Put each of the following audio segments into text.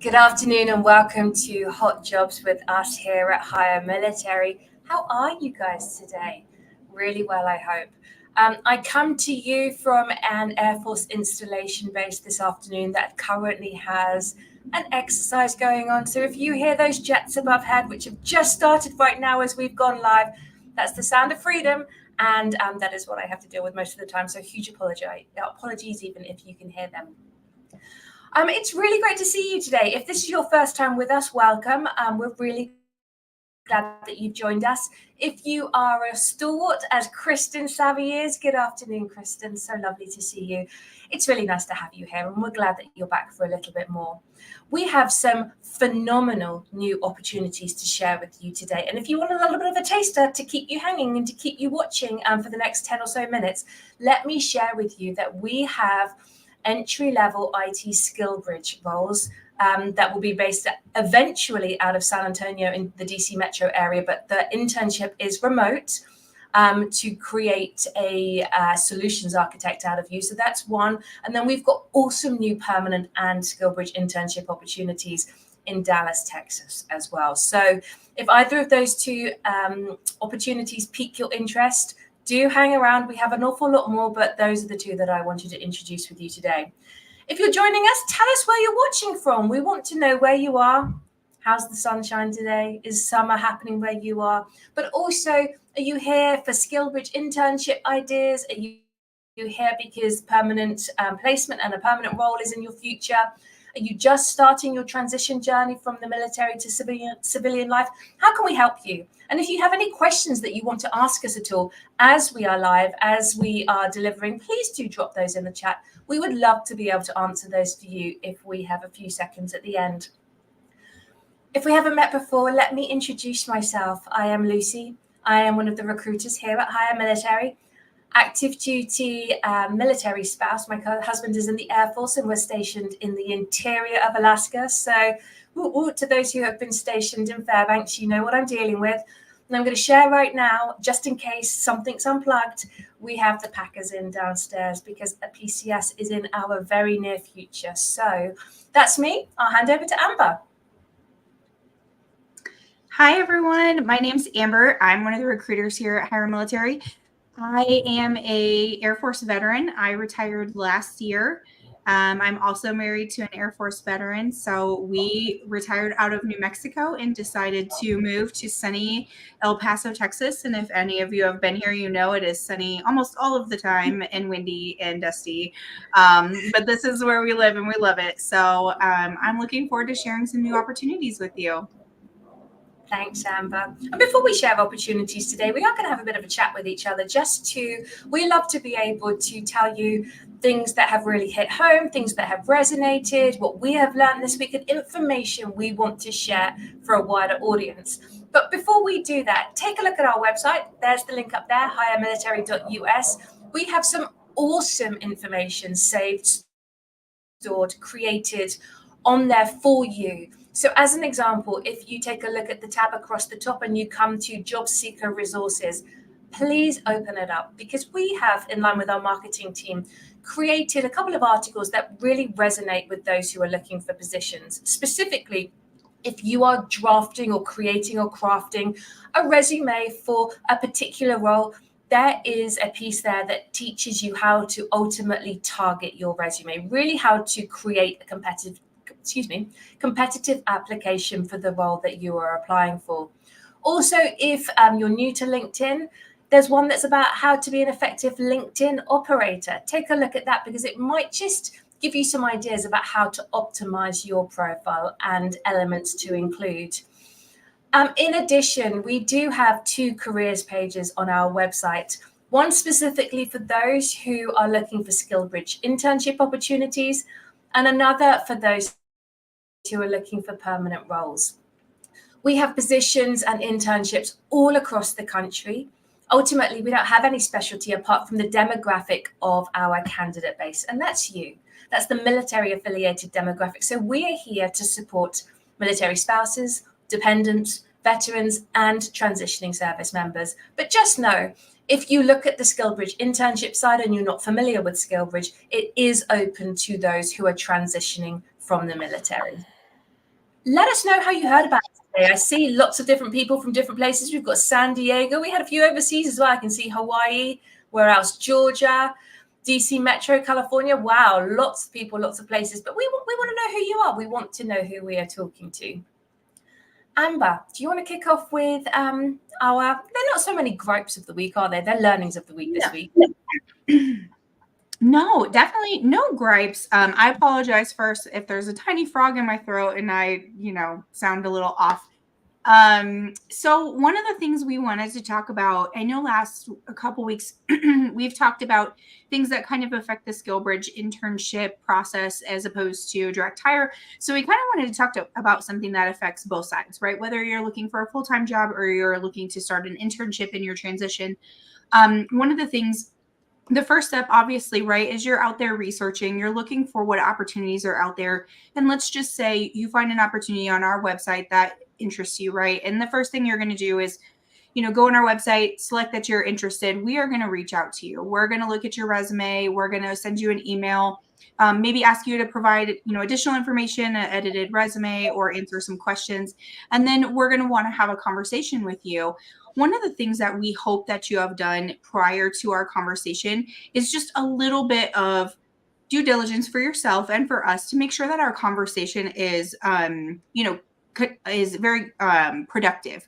Good afternoon and welcome to Hot Jobs with us here at Higher Military. How are you guys today? Really well, I hope. I come to you from an Air Force installation base this afternoon that currently has an exercise going on. So if you hear those jets above head, which have just started right now as we've gone live, that's the sound of freedom. And that is what I have to deal with most of the time. So huge apologies even if you can hear them. It's really great to see you today. If this is your first time with us, welcome. We're really glad that you've joined us. If you are a stalwart, as Kristen Savvy is, good afternoon, Kristen. So lovely to see you. It's really nice to have you here, and we're glad that you're back for a little bit more. We have some phenomenal new opportunities to share with you today. And if you want a little bit of a taster to keep you hanging and to keep you watching for the next 10 or so minutes, let me share with you that we have entry-level IT skill bridge roles that will be based eventually out of San Antonio in the DC metro area, but the internship is remote to create a solutions architect out of you. So that's one. And then we've got awesome new permanent and skill bridge internship opportunities in Dallas, Texas as well. So if either of those two opportunities pique your interest, do hang around. We have an awful lot more, but those are the two that I wanted to introduce with you today. If you're joining us, tell us where you're watching from. We want to know where you are. How's the sunshine today? Is summer happening where you are? But also, are you here for SkillBridge internship ideas? Are you here because permanent placement and a permanent role is in your future? Are you just starting your transition journey from the military to civilian life? How can we help you? And if you have any questions that you want to ask us at all as we are live, as we are delivering, please do drop those in the chat. We would love to be able to answer those for you if we have a few seconds at the end. If we haven't met before, let me introduce myself. I am Lucy. I am one of the recruiters here at Higher Military. Active duty military spouse. My husband is in the Air Force and we're stationed in the interior of Alaska. So to those who have been stationed in Fairbanks, you know what I'm dealing with. And I'm going to share right now, just in case something's unplugged, we have the Packers in downstairs because a PCS is in our very near future. So that's me. I'll hand over to Amber. Hi, everyone. My name's Amber. I'm one of the recruiters here at Higher Military. I am a Air Force veteran. I retired last year. I'm also married to an Air Force veteran. So we retired out of New Mexico and decided to move to sunny El Paso, Texas. And if any of you have been here, you know it is sunny almost all of the time and windy and dusty. But this is where we live and we love it. So I'm looking forward to sharing some new opportunities with you. Thanks, Amber. And before we share opportunities today, we are going to have a bit of a chat with each other. We love to be able to tell you things that have really hit home, things that have resonated, what we have learned this week, and information we want to share for a wider audience. But before we do that, take a look at our website. There's the link up there, highermilitary.us. We have some awesome information saved, stored, created on there for you. So as an example, if you take a look at the tab across the top and you come to Job Seeker Resources, please open it up because we have, in line with our marketing team, created a couple of articles that really resonate with those who are looking for positions. Specifically, if you are drafting or creating or crafting a resume for a particular role, there is a piece there that teaches you how to ultimately target your resume, really how to create a competitive application for the role that you are applying for. Also, if you're new to LinkedIn, there's one that's about how to be an effective LinkedIn operator. Take a look at that because it might just give you some ideas about how to optimize your profile and elements to include. In addition, we do have 2 careers pages on our website. One specifically for those who are looking for SkillBridge internship opportunities, and another for those who are looking for permanent roles. We have positions and internships all across the country. Ultimately, we don't have any specialty apart from the demographic of our candidate base, and that's you. That's the military affiliated demographic. So we are here to support military spouses, dependents, veterans, and transitioning service members. But just know, if you look at the SkillBridge internship side and you're not familiar with SkillBridge, it is open to those who are transitioning from the military. Let us know how you heard about it today. I see lots of different people from different places. We've got San Diego. We had a few overseas as well. I can see Hawaii. Where else? Georgia, DC Metro, California. Wow, lots of people, lots of places. But we want to know who you are. We want to know who we are talking to. Amber, do you want to kick off with they're not so many gripes of the week, are they? They're learnings of the week this week. No, definitely no gripes. I apologize first if there's a tiny frog in my throat and I, sound a little off. So one of the things we wanted to talk about, I know a couple weeks, we've talked about things that kind of affect the SkillBridge internship process as opposed to direct hire. So we kind of wanted to talk about something that affects both sides, right? Whether you're looking for a full-time job or you're looking to start an internship in your transition. One of the things, the first step, obviously, right, is you're out there researching, you're looking for what opportunities are out there. And let's just say you find an opportunity on our website that interests you, right? And the first thing you're going to do is, go on our website, select that you're interested. We are going to reach out to you. We're going to look at your resume. We're going to send you an email, maybe ask you to provide, additional information, an edited resume, or answer some questions. And then we're going to want to have a conversation with you. One of the things that we hope that you have done prior to our conversation is just a little bit of due diligence for yourself and for us to make sure that our conversation is, is very productive.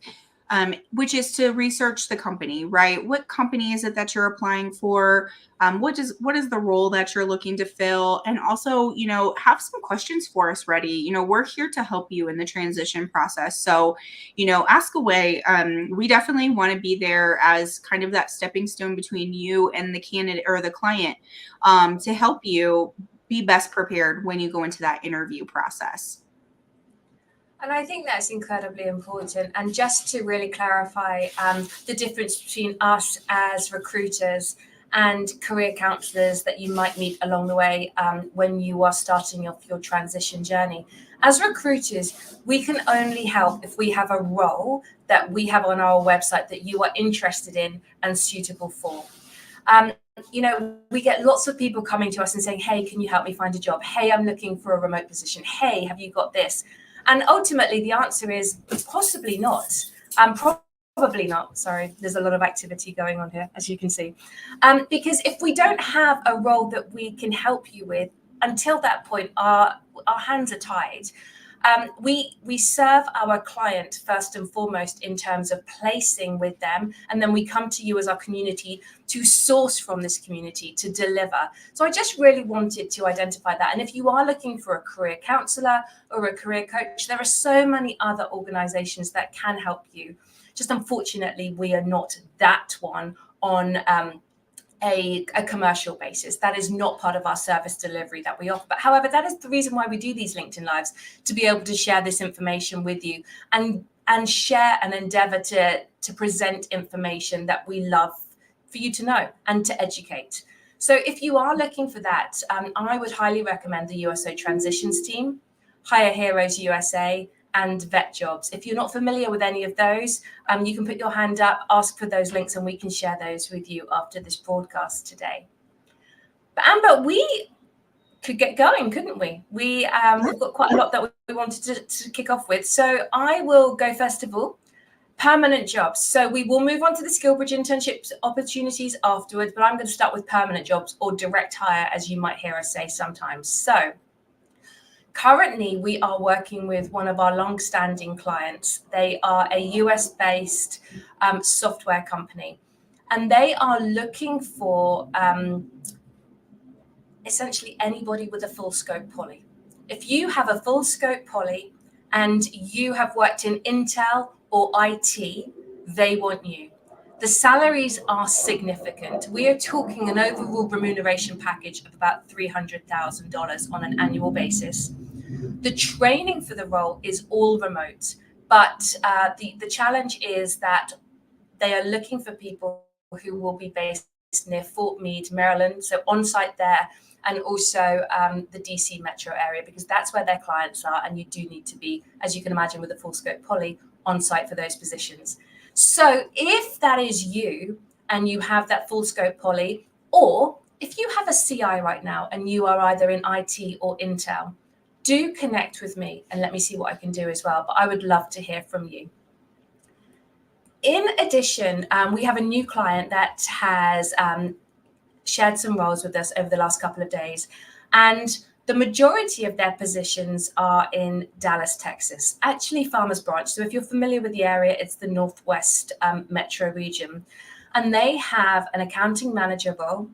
Which is to research the company, right? What company is it that you're applying for? What is the role that you're looking to fill? And also, have some questions for us ready. We're here to help you in the transition process. So, ask away. We definitely want to be there as kind of that stepping stone between you and the candidate or the client, to help you be best prepared when you go into that interview process. And I think that's incredibly important. And just to really clarify the difference between us as recruiters and career counselors that you might meet along the way when you are starting off your transition journey. As recruiters, we can only help if we have a role that we have on our website that you are interested in and suitable for. We get lots of people coming to us and saying, hey, can you help me find a job? Hey, I'm looking for a remote position. Hey, have you got this? And ultimately, the answer is possibly not. Probably not. Sorry, there's a lot of activity going on here, as you can see. Because if we don't have a role that we can help you with, until that point, our hands are tied. We serve our client first and foremost in terms of placing with them, and then we come to you as our community to source from this community to deliver. So I just really wanted to identify that. And if you are looking for a career counselor or a career coach, there are so many other organizations that can help you. Just unfortunately, we are not that one on a commercial basis. That is not part of our service delivery that we offer. But however, that is the reason why we do these LinkedIn Lives, to be able to share this information with you and share and endeavor to present information that we love for you to know and to educate. So if you are looking for that, I would highly recommend the USO Transitions team, Hire Heroes USA, and Vet Jobs. If you're not familiar with any of those, you can put your hand up, ask for those links, and we can share those with you after this broadcast today. But Amber, we could get going, couldn't we? We've got quite a lot that we wanted to kick off with. So I will go first of all. Permanent jobs. So we will move on to the SkillBridge internships opportunities afterwards, but I'm going to start with permanent jobs or direct hire, as you might hear us say sometimes. So currently, we are working with one of our long-standing clients. They are a US-based software company, and they are looking for essentially anybody with a full scope poly. If you have a full scope poly and you have worked in Intel or IT, they want you. The salaries are significant. We are talking an overall remuneration package of about $300,000 on an annual basis. The training for the role is all remote, but the challenge is that they are looking for people who will be based near Fort Meade, Maryland, so on-site there, and also the DC metro area, because that's where their clients are, and you do need to be, as you can imagine, with a full scope poly, on-site for those positions. So if that is you and you have that full scope poly, or if you have a CI right now and you are either in IT or Intel, do connect with me and let me see what I can do as well. But I would love to hear from you. In addition, we have a new client that has shared some roles with us over the last couple of days. And the majority of their positions are in Dallas, Texas, actually Farmers Branch. So if you're familiar with the area, it's the Northwest metro region. And they have an accounting manager role,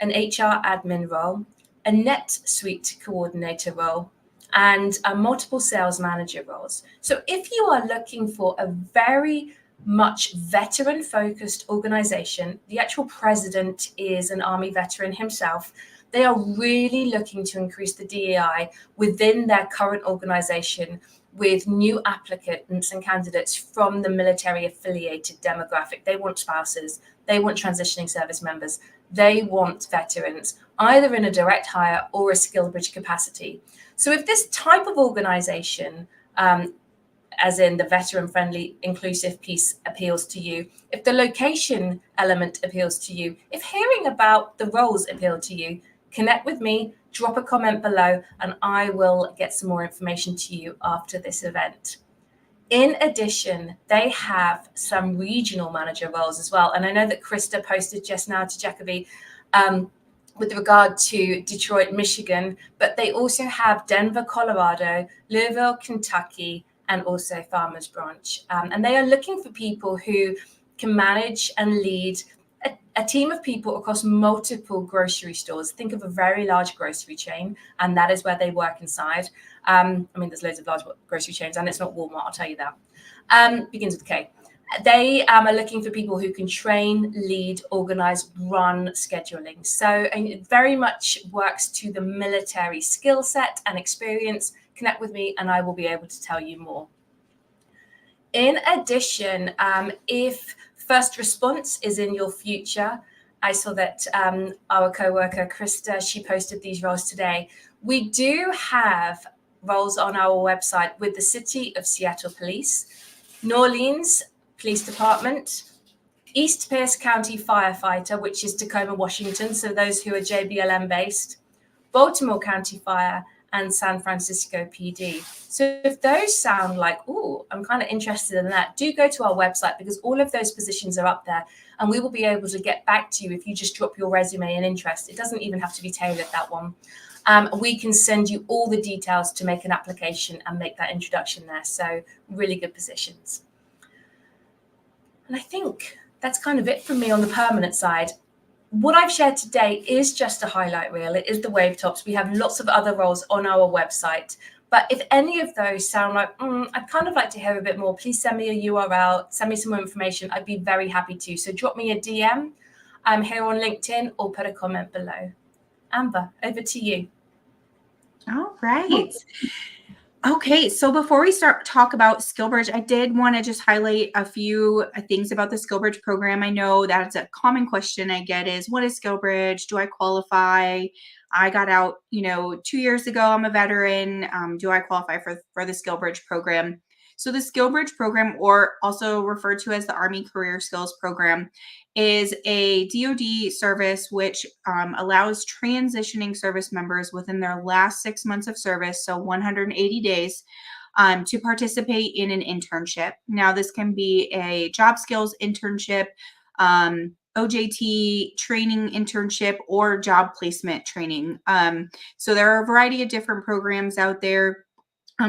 an HR admin role, a NetSuite coordinator role, and multiple sales manager roles. So if you are looking for a very much veteran focused organization, the actual president is an Army veteran himself. They are really looking to increase the DEI within their current organization with new applicants and candidates from the military affiliated demographic. They want spouses, they want transitioning service members, they want veterans, either in a direct hire or a skill bridge capacity. So if this type of organization, as in the veteran-friendly, inclusive piece appeals to you, if the location element appeals to you, if hearing about the roles appeal to you, connect with me, drop a comment below, and I will get some more information to you after this event. In addition, they have some regional manager roles as well. And I know that Krista posted just now to Jacoby with regard to Detroit, Michigan, but they also have Denver, Colorado, Louisville, Kentucky, and also Farmers Branch. And they are looking for people who can manage and lead a team of people across multiple grocery stores. Think of a very large grocery chain, and that is where they work inside. I mean, there's loads of large grocery chains, and it's not Walmart, I'll tell you that. Begins with K. They are looking for people who can train, lead, organize, run scheduling. So it very much works to the military skill set and experience. Connect with me and I will be able to tell you more. In addition, if first response is in your future, I saw that our co-worker Krista, she posted these roles today. We do have roles on our website with the City of Seattle Police, New Orleans Police Department, East Pierce County Firefighter, which is Tacoma, Washington, so those who are JBLM based, Baltimore County Fire, and San Francisco PD. So if those sound like, oh, I'm kind of interested in that, do go to our website because all of those positions are up there and we will be able to get back to you if you just drop your resume and interest. It doesn't even have to be tailored, that one. We can send you all the details to make an application and make that introduction there. So really good positions. And I think that's kind of it from me on the permanent side. What I've shared today is just a highlight reel. It is the wave tops. We have lots of other roles on our website. But if any of those sound like, I'd kind of like to hear a bit more, please send me a URL, send me some more information. I'd be very happy to. So drop me a DM here on LinkedIn or put a comment below. Amber, over to you. All right. Okay, so before we talk about SkillBridge, I did want to just highlight a few things about the SkillBridge program. I know that's a common question I get is, what is SkillBridge? Do I qualify? I got out, 2 years ago. I'm a veteran. Do I qualify for the SkillBridge program? So the SkillBridge program, or also referred to as the Army Career Skills Program, is a DoD service which allows transitioning service members within their last 6 months of service, so 180 days, to participate in an internship. Now, this can be a job skills internship, OJT training internship, or job placement training. So there are a variety of different programs out there.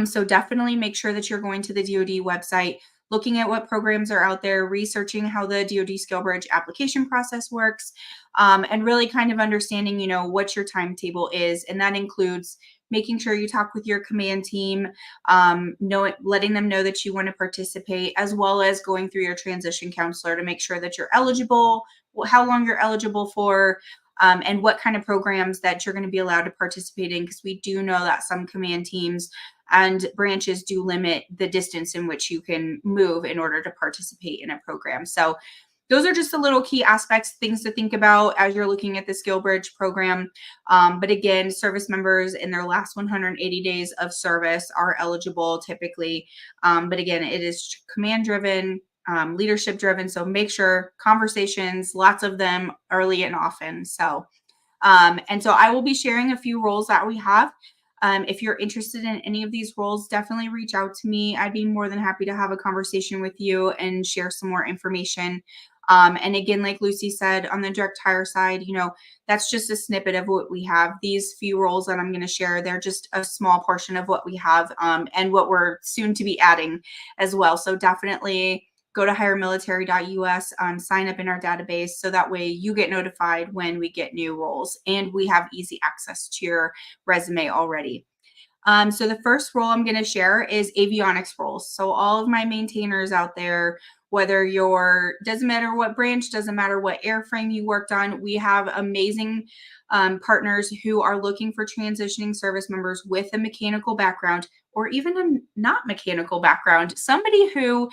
So definitely make sure that you're going to the DoD website, looking at what programs are out there, researching how the DoD SkillBridge application process works, and really kind of understanding, what your timetable is. And that includes making sure you talk with your command team, letting them know that you want to participate, as well as going through your transition counselor to make sure that you're eligible, how long you're eligible for, and what kind of programs that you're going to be allowed to participate in, because we do know that some command teams and branches do limit the distance in which you can move in order to participate in a program. So those are just the little key aspects, things to think about as you're looking at the SkillBridge program. But again, service members in their last 180 days of service are eligible typically. But again, it is command driven, leadership driven. So make sure conversations, lots of them early and often. So, and so I will be sharing a few roles that we have. If you're interested in any of these roles, definitely reach out to me. I'd be more than happy to have a conversation with you and share some more information. And again, like Lucy said, on the direct hire side, that's just a snippet of what we have. These few roles that I'm going to share, they're just a small portion of what we have, and what we're soon to be adding as well. So definitely go to hiremilitary.us, sign up in our database so that way you get notified when we get new roles and we have easy access to your resume already. So the first role I'm going to share is avionics roles. So all of my maintainers out there, whether doesn't matter what branch, doesn't matter what airframe you worked on, we have amazing partners who are looking for transitioning service members with a mechanical background or even a not mechanical background, somebody who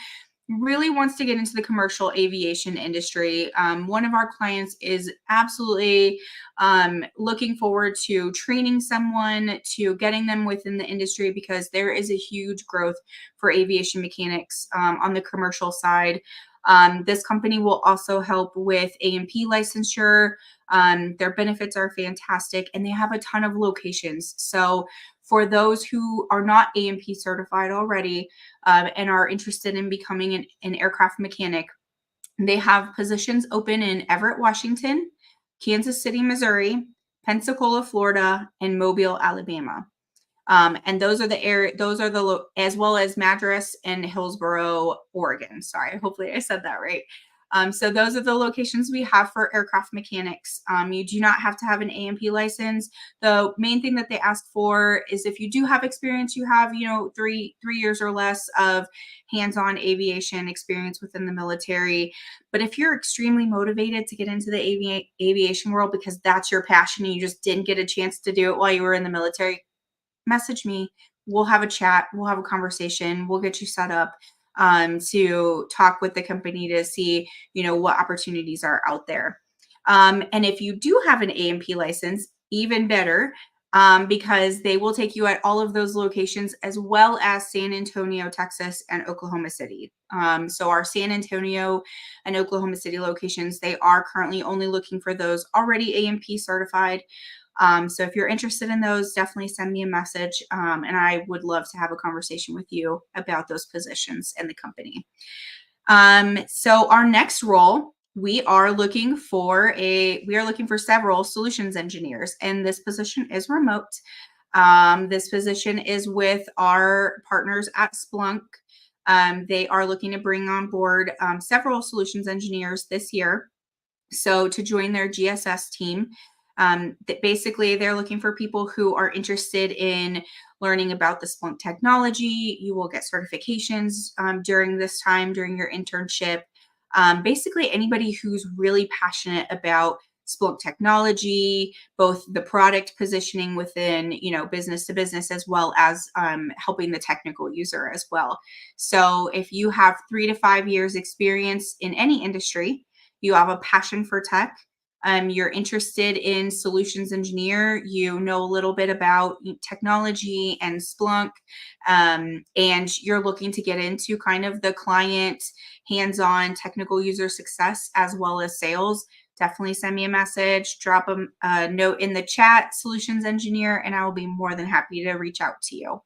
really wants to get into the commercial aviation industry. One of our clients is absolutely looking forward to training someone, to getting them within the industry, because there is a huge growth for aviation mechanics on the commercial side. This company will also help with A&P licensure. Their benefits are fantastic, and they have a ton of locations. So for those who are not A&P certified already and are interested in becoming an aircraft mechanic, they have positions open in Everett, Washington, Kansas City, Missouri, Pensacola, Florida, and Mobile, Alabama. And those are as well as Madras and Hillsboro, Oregon. Sorry, hopefully I said that right. So those are the locations we have for aircraft mechanics. You do not have to have an A&P license. The main thing that they ask for is if you do have experience, you have, 3 years or less of hands-on aviation experience within the military. But if you're extremely motivated to get into the aviation world because that's your passion and you just didn't get a chance to do it while you were in the military, message me. We'll have a chat. We'll have a conversation. We'll get you set up to talk with the company to see, what opportunities are out there. And if you do have an A&P license, even better, because they will take you at all of those locations as well as San Antonio, Texas, and Oklahoma City. So our San Antonio and Oklahoma City locations, they are currently only looking for those already A&P certified. So if you're interested in those, definitely send me a message. And I would love to have a conversation with you about those positions and the company. So our next role, we are looking for several solutions engineers, and this position is remote. This position is with our partners at Splunk. They are looking to bring on board several solutions engineers this year. So to join their GSS team, that basically they're looking for people who are interested in learning about the Splunk technology. You will get certifications during this time, during your internship. Basically anybody who's really passionate about Splunk technology, both the product positioning within, business to business, as well as helping the technical user as well. So if you have 3 to 5 years experience in any industry, you have a passion for tech, you're interested in solutions engineer, you know a little bit about technology and Splunk, and you're looking to get into kind of the client hands-on technical user success as well as sales, definitely send me a message, drop a note in the chat, solutions engineer, and I will be more than happy to reach out to you.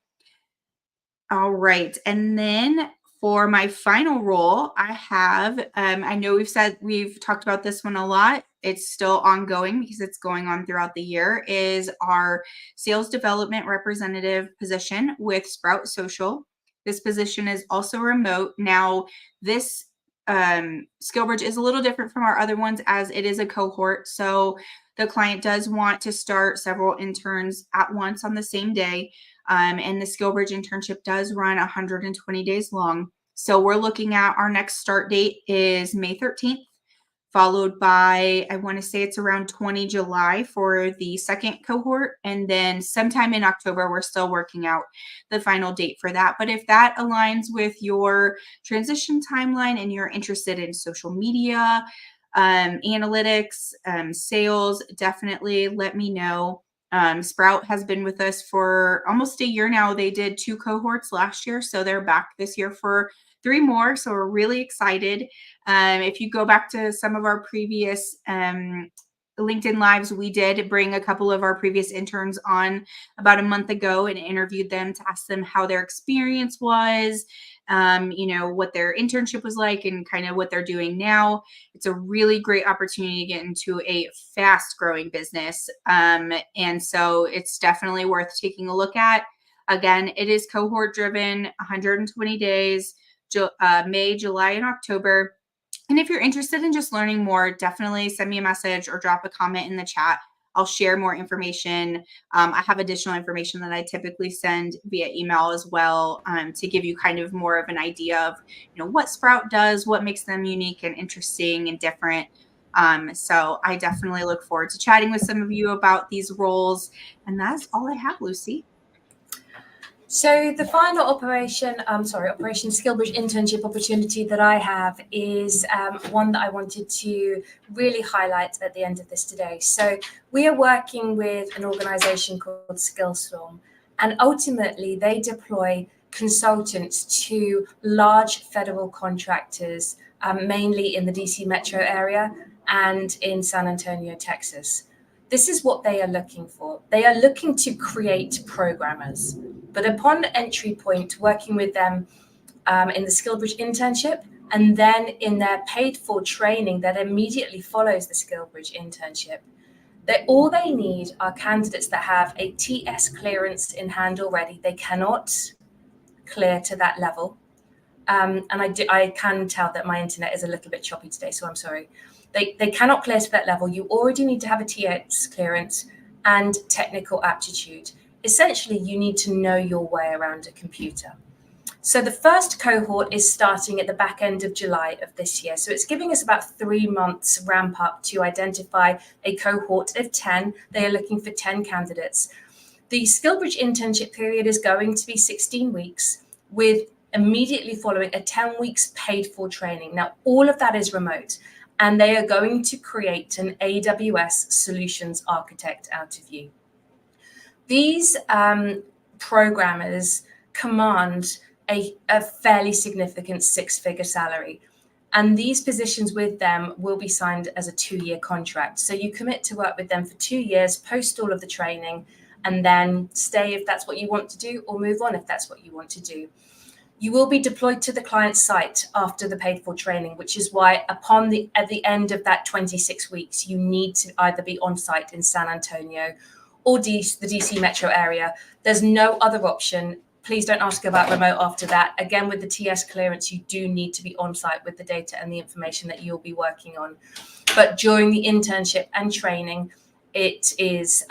All right. And then for my final role, I have, I know we've talked about this one a lot. It's still ongoing because it's going on throughout the year, is our sales development representative position with Sprout Social. This position is also remote. Now, this SkillBridge is a little different from our other ones as it is a cohort. So the client does want to start several interns at once on the same day. And the SkillBridge internship does run 120 days long. So we're looking at our next start date is May 13th, followed by, I want to say it's around 20 July for the second cohort. And then sometime in October, we're still working out the final date for that. But if that aligns with your transition timeline and you're interested in social media, analytics, sales, definitely let me know. Sprout has been with us for almost a year now. They did 2 cohorts last year, so they're back this year for 3 more. So we're really excited. If you go back to some of our previous LinkedIn Lives, we did bring a couple of our previous interns on about a month ago and interviewed them to ask them how their experience was, what their internship was like and kind of what they're doing now. It's a really great opportunity to get into a fast growing business. And so it's definitely worth taking a look at. Again, it is cohort driven, 120 days, May, July, and October. And if you're interested in just learning more, definitely send me a message or drop a comment in the chat. I'll share more information. I have additional information that I typically send via email as well, to give you kind of more of an idea of, what Sprout does, what makes them unique and interesting and different. So I definitely look forward to chatting with some of you about these roles. And that's all I have, Lucy. So the final Operation Skillbridge internship opportunity that I have is one that I wanted to really highlight at the end of this today. So we are working with an organization called Skillstorm, and ultimately they deploy consultants to large federal contractors, mainly in the DC metro area and in San Antonio, Texas. This is what they are looking for. They are looking to create programmers. But upon entry point, working with them in the Skillbridge internship, and then in their paid for training that immediately follows the Skillbridge internship, all they need are candidates that have a TS clearance in hand already. They cannot clear to that level. And I can tell that my internet is a little bit choppy today, so I'm sorry. They cannot clear to that level. You already need to have a TS clearance and technical aptitude. Essentially, you need to know your way around a computer. So the first cohort is starting at the back end of July of this year. So it's giving us about 3 months ramp up to identify a cohort of 10. They are looking for 10 candidates. The Skillbridge internship period is going to be 16 weeks with immediately following a 10 weeks paid for training. Now, all of that is remote, and they are going to create an AWS solutions architect out of you. These programmers command a fairly significant 6-figure salary. And these positions with them will be signed as a 2-year contract. So you commit to work with them for 2 years, post all of the training, and then stay if that's what you want to do, or move on if that's what you want to do. You will be deployed to the client site after the paid for training, which is why at the end of that 26 weeks, you need to either be on site in San Antonio or the DC metro area. There's no other option. Please don't ask about remote after that. Again, with the TS clearance, you do need to be on site with the data and the information that you'll be working on. But during the internship and training, it is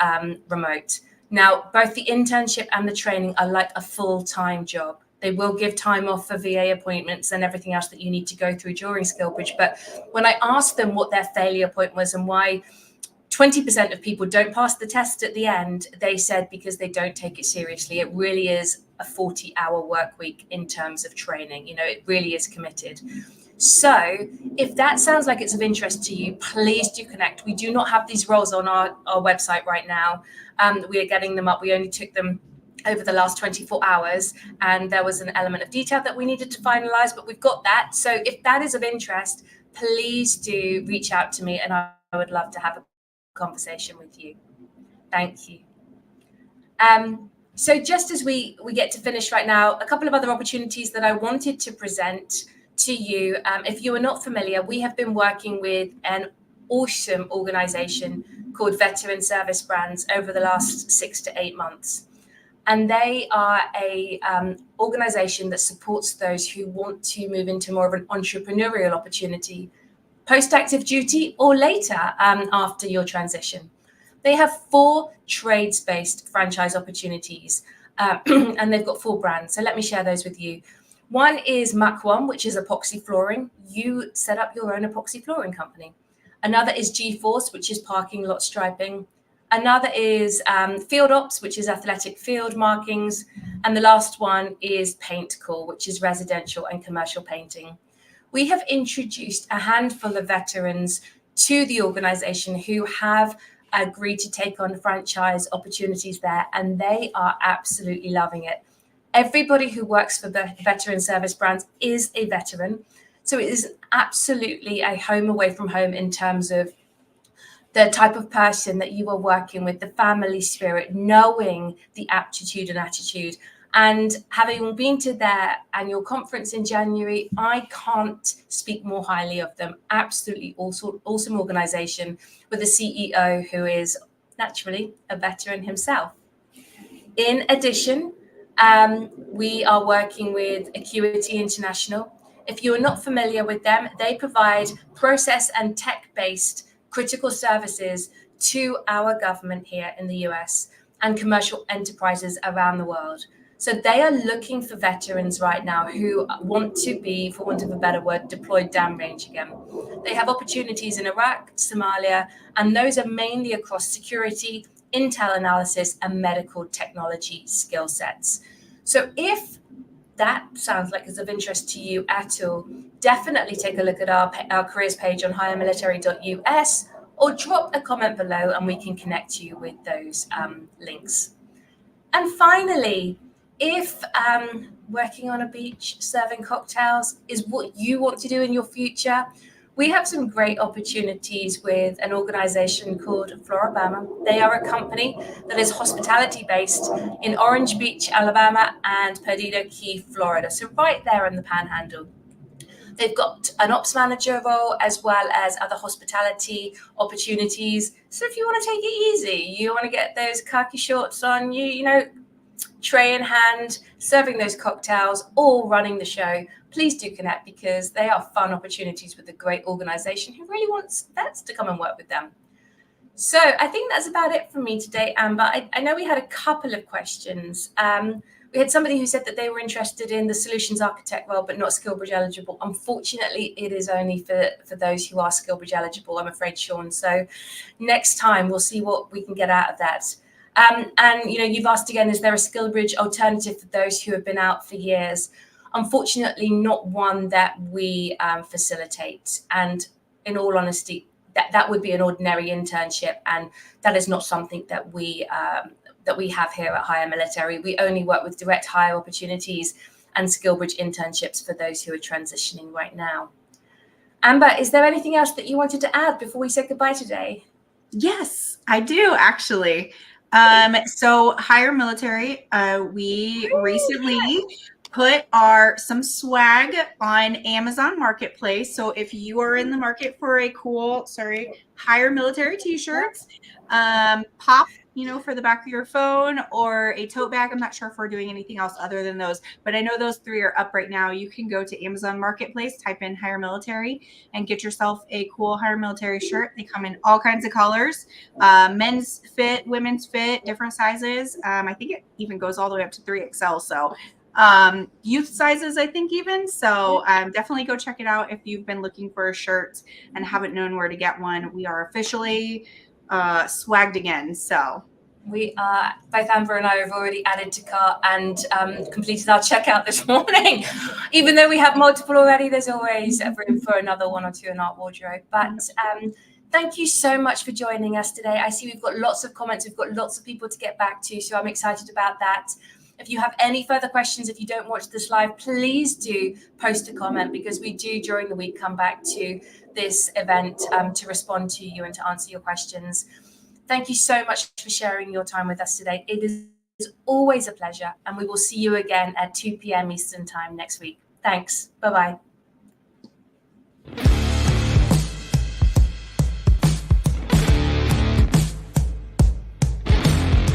remote. Now, both the internship and the training are like a full-time job. They will give time off for VA appointments and everything else that you need to go through during Skillbridge. But when I asked them what their failure point was and why 20% of people don't pass the test at the end, they said because they don't take it seriously. It really is a 40-hour work week in terms of training. It really is committed. So if that sounds like it's of interest to you, please do connect. We do not have these roles on our website right now. We are getting them up. We only took them over the last 24 hours, and there was an element of detail that we needed to finalize, but we've got that. So if that is of interest, please do reach out to me, and I would love to have a conversation with you. Thank you. So just as we get to finish right now, a couple of other opportunities that I wanted to present to you. If you are not familiar, we have been working with an awesome organization called Veteran Service Brands over the last 6 to 8 months. And they are a organization that supports those who want to move into more of an entrepreneurial opportunity post-active duty or later after your transition. They have 4 trades-based franchise opportunities, and they've got 4 brands. So let me share those with you. One is Mach 1, which is epoxy flooring. You set up your own epoxy flooring company. Another is G-Force, which is parking lot striping. Another is Field Ops, which is athletic field markings. And the last one is Paint Cool, which is residential and commercial painting. We have introduced a handful of veterans to the organization who have agreed to take on franchise opportunities there, and they are absolutely loving it. Everybody who works for the Veteran Service Brands is a veteran. So it is absolutely a home away from home in terms of the type of person that you are working with, the family spirit, knowing the aptitude and attitude. And having been to their annual conference in January, I can't speak more highly of them. Absolutely awesome organization with a CEO who is naturally a veteran himself. In addition, we are working with Acuity International. If you are not familiar with them, they provide process and tech-based critical services to our government here in the US and commercial enterprises around the world. So they are looking for veterans right now who want to be, for want of a better word, deployed downrange again. They have opportunities in Iraq, Somalia, and those are mainly across security, intel analysis, and medical technology skill sets. So if that sounds like it's of interest to you at all, definitely take a look at our careers page on highemilitary.us or drop a comment below and we can connect you with those links. And finally, if working on a beach serving cocktails is what you want to do in your future, we have some great opportunities with an organization called Floribama. They are a company that is hospitality based in Orange Beach, Alabama, and Perdido Key, Florida. So right there in the Panhandle. They've got an ops manager role as well as other hospitality opportunities. So if you want to take it easy, you want to get those khaki shorts on, you know, tray in hand, serving those cocktails, or running the show, please do connect because they are fun opportunities with a great organization who really wants vets to come and work with them. So I think that's about it from me today, Amber. I know we had a couple of questions. We had somebody who said that they were interested in the solutions architect role, but not SkillBridge eligible. Unfortunately, it is only for those who are SkillBridge eligible, I'm afraid, Sean. So next time we'll see what we can get out of that. And, you know, you've asked again, is there a SkillBridge alternative for those who have been out for years? Unfortunately, not one that we facilitate. And in all honesty, that would be an ordinary internship. And that is not something that we have here at Hire Military. We only work with direct hire opportunities and SkillBridge internships for those who are transitioning right now. Amber, is there anything else that you wanted to add before we say goodbye today? Yes, I do actually. So Hire Military, we recently put some swag on Amazon Marketplace. So if you are in the market for a cool, Hire Military t-shirts, pop, you know, for the back of your phone or a tote bag. I'm not sure if we're doing anything else other than those, but I know those 3 are up right now. You can go to Amazon Marketplace, type in Hire Military and get yourself a cool Hire Military shirt. They come in all kinds of colors, men's fit, women's fit, different sizes. I think it even goes all the way up to 3XL. So youth sizes, I think even. So definitely go check it out if you've been looking for a shirt and haven't known where to get one. We are officially swagged again. So we are, both Amber and I have already added to cart and completed our checkout this morning. Even though we have multiple already, there's always room for another 1 or 2 in our wardrobe. But thank you so much for joining us today. I see we've got lots of comments. We've got lots of people to get back to. So I'm excited about that. If you have any further questions, if you don't watch this live, please do post a comment because we do during the week come back to this event to respond to you and to answer your questions. Thank you so much for sharing your time with us today. It is always a pleasure, and we will see you again at 2 p.m. Eastern Time next week. Thanks. Bye-bye.